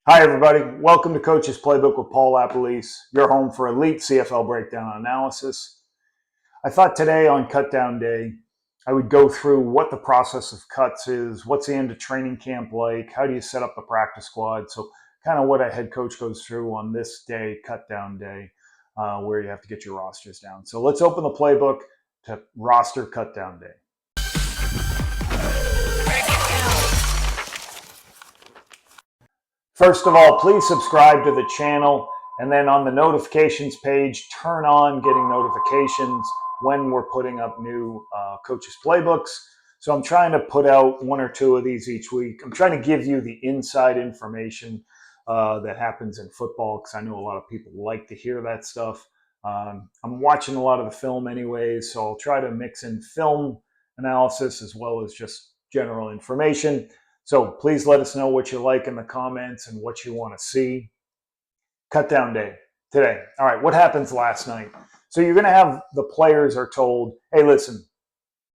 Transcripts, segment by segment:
Hi, everybody. Welcome to Coach's Playbook with Paul LaPolice, your home for elite CFL breakdown analysis. I thought today on Cut Down Day, I would go through what the process of cuts is, what's the end of training camp like, how do you set up the practice squad. So, kind of what a head coach goes through on this day, Cut Down Day, where you have to get your rosters down. So, let's open the playbook to roster Cut Down Day. First of all, please subscribe to the channel, and then on the notifications page, turn on getting notifications when we're putting up new coaches playbooks. So I'm trying to put out one or two of these each week. I'm trying to give you the inside information that happens in football, because I know a lot of people like to hear that stuff. I'm watching a lot of the film anyways, so I'll try to mix in film analysis as well as just general information. So please let us know what you like in the comments and what you want to see. Cut down day today. All right, what happens last night? So you're going to have the players are told, hey, listen,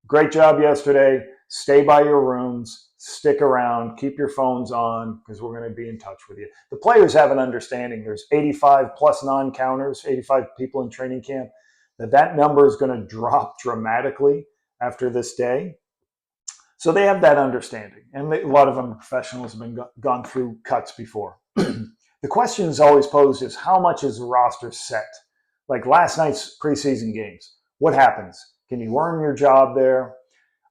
great job yesterday. Stay by your rooms. Stick around. Keep your phones on because we're going to be in touch with you. The players have an understanding. There's 85 plus non-counters, 85 people in training camp. That number is going to drop dramatically after this day. So they have that understanding, and a lot of them professionals have been gone through cuts before. The question is always posed is how much is the roster set? Like last night's preseason games, what happens? Can you earn your job there?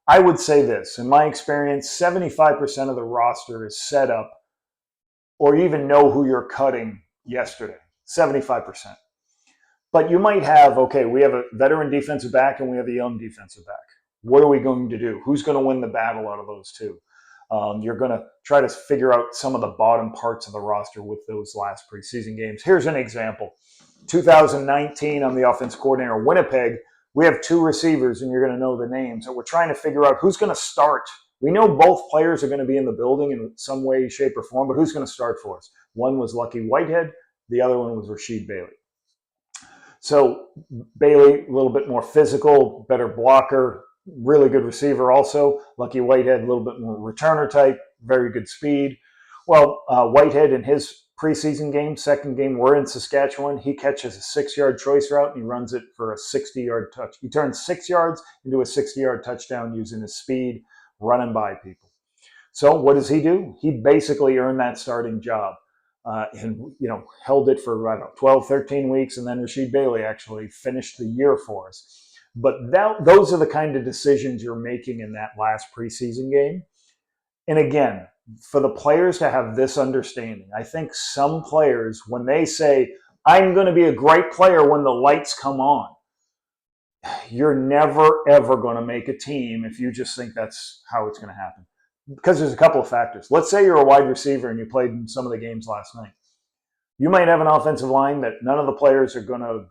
I would say this, in my experience, 75% of the roster is set up or even know who you're cutting yesterday, 75%. But you might have, okay, we have a veteran defensive back and we have a young defensive back. What are we going to do? Who's going to win the battle out of those two? You're going to try to figure out some of the bottom parts of the roster with those last preseason games. Here's an example. 2019, I'm the offense coordinator, Winnipeg. We have two receivers, and you're going to know the names. And we're trying to figure out who's going to start. We know both players are going to be in the building in some way, shape, or form, but who's going to start for us? One was Lucky Whitehead. The other one was Rasheed Bailey. So Bailey, a little bit more physical, better blocker, really good receiver also. Lucky Whitehead, a little bit more returner type, very good speed. Well, Whitehead in his preseason game, second game, we're in Saskatchewan. He catches a 6-yard choice route and he runs it for a 60-yard touch. He turns 6 yards into a 60-yard touchdown using his speed, running by people. So what does he do? He basically earned that starting job. And held it for, I don't know, 12, 13 weeks, and then Rasheed Bailey actually finished the year for us. But those are the kind of decisions you're making in that last preseason game. And again, for the players to have this understanding, I think some players, when they say, I'm going to be a great player when the lights come on, you're never, ever going to make a team if you just think that's how it's going to happen. Because there's a couple of factors. Let's say you're a wide receiver and you played in some of the games last night. You might have an offensive line that none of the players are going to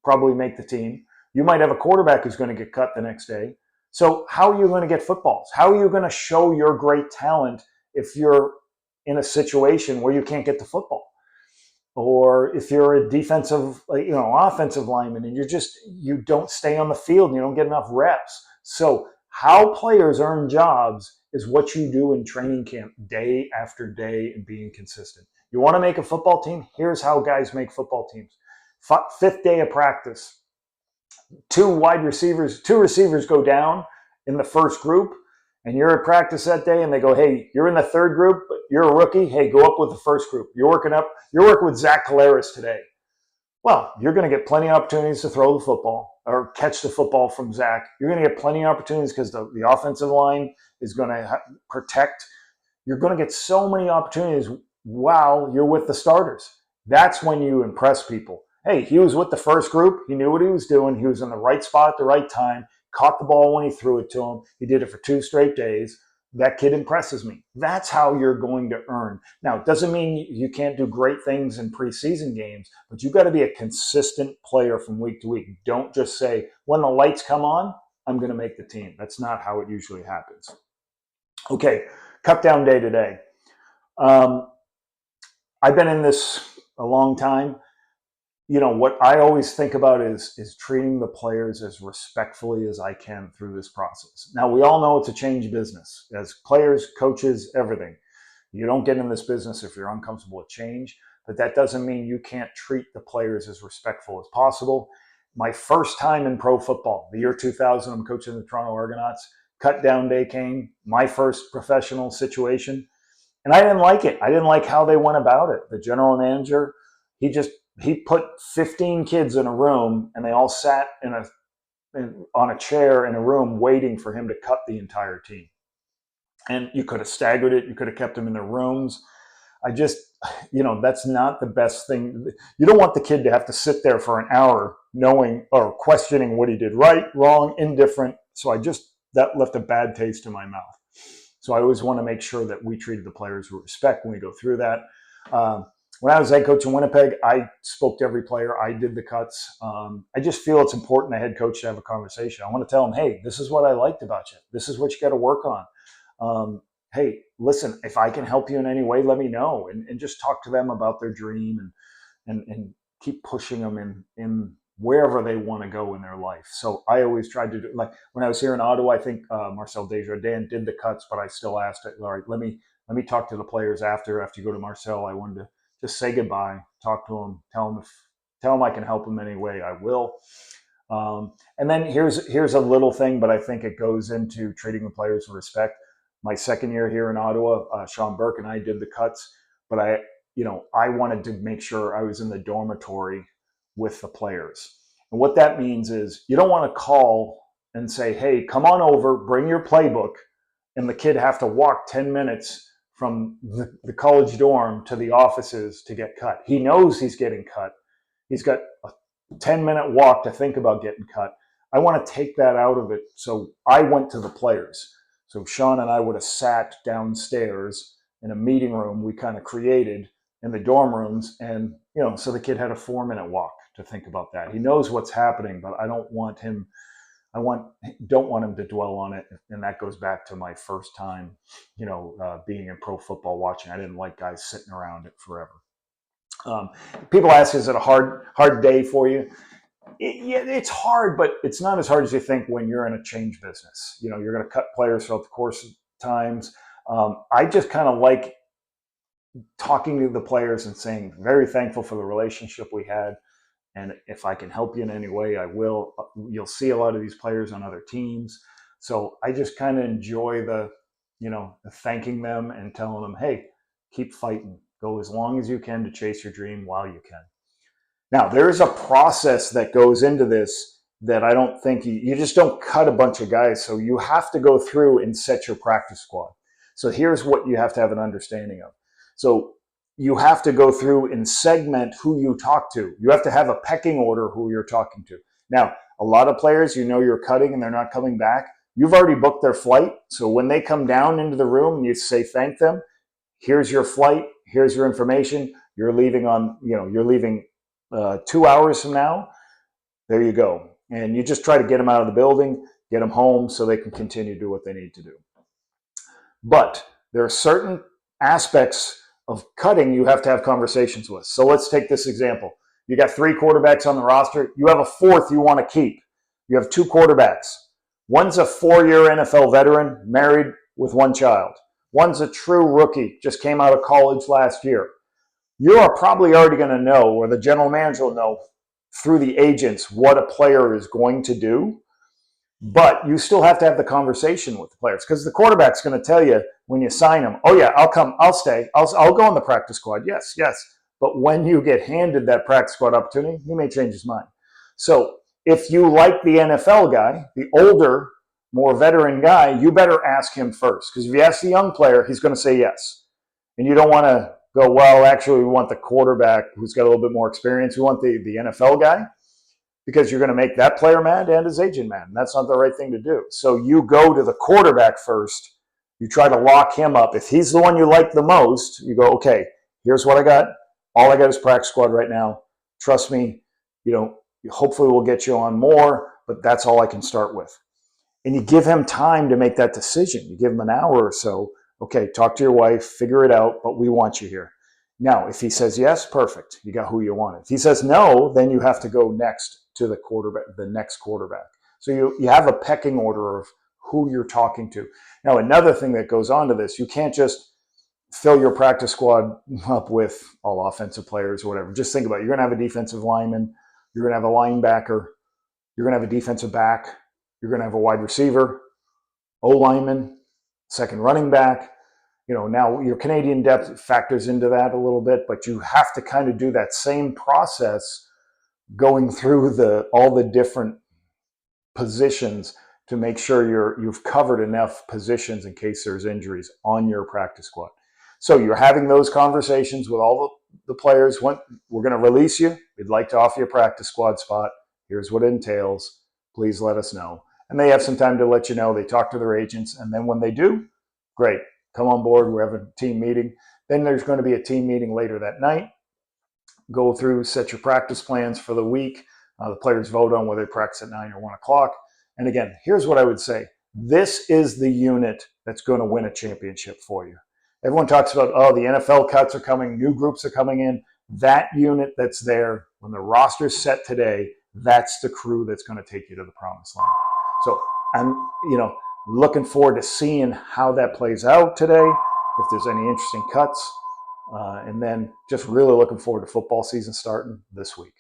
probably make the team. You might have a quarterback who's going to get cut the next day. So how are you going to get footballs? How are you going to show your great talent if you're in a situation where you can't get the football? Or if you're a defensive, offensive lineman and you don't stay on the field and you don't get enough reps. So how players earn jobs is what you do in training camp day after day and being consistent. You want to make a football team? Here's how guys make football teams. Fifth day of practice, two receivers go down in the first group, and you're at practice that day, and they go, hey, you're in the third group, but you're a rookie. Hey, go up with the first group. You're working with Zach Collaros today. Well, you're going to get plenty of opportunities to throw the football or catch the football from Zach. You're going to get plenty of opportunities because the offensive line is going to protect. You're going to get so many opportunities while you're with the starters. That's when you impress people. Hey, he was with the first group. He knew what he was doing. He was in the right spot at the right time, caught the ball when he threw it to him. He did it for 2 straight days. That kid impresses me. That's how you're going to earn. Now, it doesn't mean you can't do great things in preseason games, but you've got to be a consistent player from week to week. Don't just say, when the lights come on, I'm going to make the team. That's not how it usually happens. Okay, cut down day today. I've been in this a long time. What I always think about is treating the players as respectfully as I can through this process. Now, we all know it's a change business as players, coaches, everything. You don't get in this business if you're uncomfortable with change, but that doesn't mean you can't treat the players as respectful as possible. My first time in pro football, the year 2000, I'm coaching the Toronto Argonauts. Cut down day came, my first professional situation, and I didn't like it. I didn't like how they went about it. The general manager, he put 15 kids in a room, and they all sat on a chair in a room waiting for him to cut the entire team. And you could have staggered it. You could have kept them in their rooms. I just, that's not the best thing. You don't want the kid to have to sit there for an hour knowing or questioning what he did right, wrong, indifferent. So that left a bad taste in my mouth. So I always want to make sure that we treated the players with respect when we go through that. When I was head coach in Winnipeg, I spoke to every player. I did the cuts. I just feel it's important a head coach to have a conversation. I want to tell them, hey, this is what I liked about you. This is what you got to work on. Hey, listen, if I can help you in any way, let me know. And just talk to them about their dream and keep pushing them in wherever they want to go in their life. So I always tried to do, like when I was here in Ottawa, I think Marcel Desjardins did the cuts, but I still asked it, all right, let me talk to the players after you go to Marcel. I wanted to just say goodbye, talk to them, tell them I can help them any way, I will. And then here's a little thing, but I think it goes into treating the players with respect. My second year here in Ottawa, Sean Burke and I did the cuts, but I wanted to make sure I was in the dormitory with the players. And what that means is you don't want to call and say, hey, come on over, bring your playbook, and the kid have to walk 10 minutes from the college dorm to the offices to get cut. He knows he's getting cut. He's got a 10-minute walk to think about getting cut. I want to take that out of it. So I went to the players. So Sean and I would have sat downstairs in a meeting room we kind of created in the dorm rooms. And, so the kid had a 4-minute walk to think about that. He knows what's happening, but I don't want him to dwell on it. And that goes back to my first time, being in pro football watching. I didn't like guys sitting around it forever. People ask, is it a hard day for you? It's hard, but it's not as hard as you think when you're in a change business. You're going to cut players throughout the course of times. I just kind of like talking to the players and saying, very thankful for the relationship we had. And if I can help you in any way, I will. You'll see a lot of these players on other teams. So I just kind of enjoy the thanking them and telling them, hey, keep fighting. Go as long as you can to chase your dream while you can. Now, there's a process that goes into this that I don't think you just don't cut a bunch of guys. So you have to go through and set your practice squad. So here's what you have to have an understanding of. So you have to go through and segment who you talk to. You have to have a pecking order who you're talking to. Now, a lot of players, you're cutting and they're not coming back. You've already booked their flight. So when they come down into the room and you say, thank them, here's your flight, here's your information. You're leaving 2 hours from now. There you go. And you just try to get them out of the building, get them home so they can continue to do what they need to do. But there are certain aspects of cutting you have to have conversations with. So let's take this example. You got 3 quarterbacks on the roster. You have a 4th you want to keep. You have 2 quarterbacks. One's a 4-year NFL veteran, married with 1 child. One's a true rookie, just came out of college last year. You are probably already going to know, or the general manager will know through the agents, what a player is going to do. But you still have to have the conversation with the players, because the quarterback's going to tell you when you sign them, oh yeah, I'll come, I'll stay, I'll go on the practice squad. Yes. But when you get handed that practice squad opportunity, he may change his mind. So if you like the NFL guy, the older, more veteran guy, you better ask him first. Because if you ask the young player, he's going to say yes. And you don't want to go, well, actually, we want the quarterback who's got a little bit more experience. We want the NFL guy, because you're going to make that player mad and his agent mad. And that's not the right thing to do. So you go to the quarterback first. You try to lock him up. If he's the one you like the most, you go, okay, here's what I got. All I got is practice squad right now. Trust me, hopefully we'll get you on more, but that's all I can start with. And you give him time to make that decision. You give him an hour or so. Okay, talk to your wife, figure it out, but we want you here. Now, if he says yes, perfect. You got who you want. If he says no, then you have to go next to the next quarterback. So you have a pecking order of who you're talking to. Now, another thing that goes on to this, you can't just fill your practice squad up with all offensive players or whatever. Just think about it. You're going to have a defensive lineman. You're going to have a linebacker. You're going to have a defensive back. You're going to have a wide receiver, O-lineman, second running back. Now your Canadian depth factors into that a little bit, but you have to kind of do that same process going through all the different positions to make sure you've covered enough positions in case there's injuries on your practice squad. So you're having those conversations with all the players. We're going to release you. We'd like to offer you a practice squad spot. Here's what it entails. Please let us know. And they have some time to let you know. They talk to their agents. And then when they do, great. Come on board. We're having a team meeting. Then there's going to be a team meeting later that night. Go through, set your practice plans for the week. The players vote on whether they practice at 9 or 1 o'clock. And again, here's what I would say. This is the unit that's going to win a championship for you. Everyone talks about, the NFL cuts are coming, new groups are coming in. That unit that's there, when the roster's set today, that's the crew that's going to take you to the promised land. So I'm, looking forward to seeing how that plays out today, if there's any interesting cuts. And then just really looking forward to football season starting this week.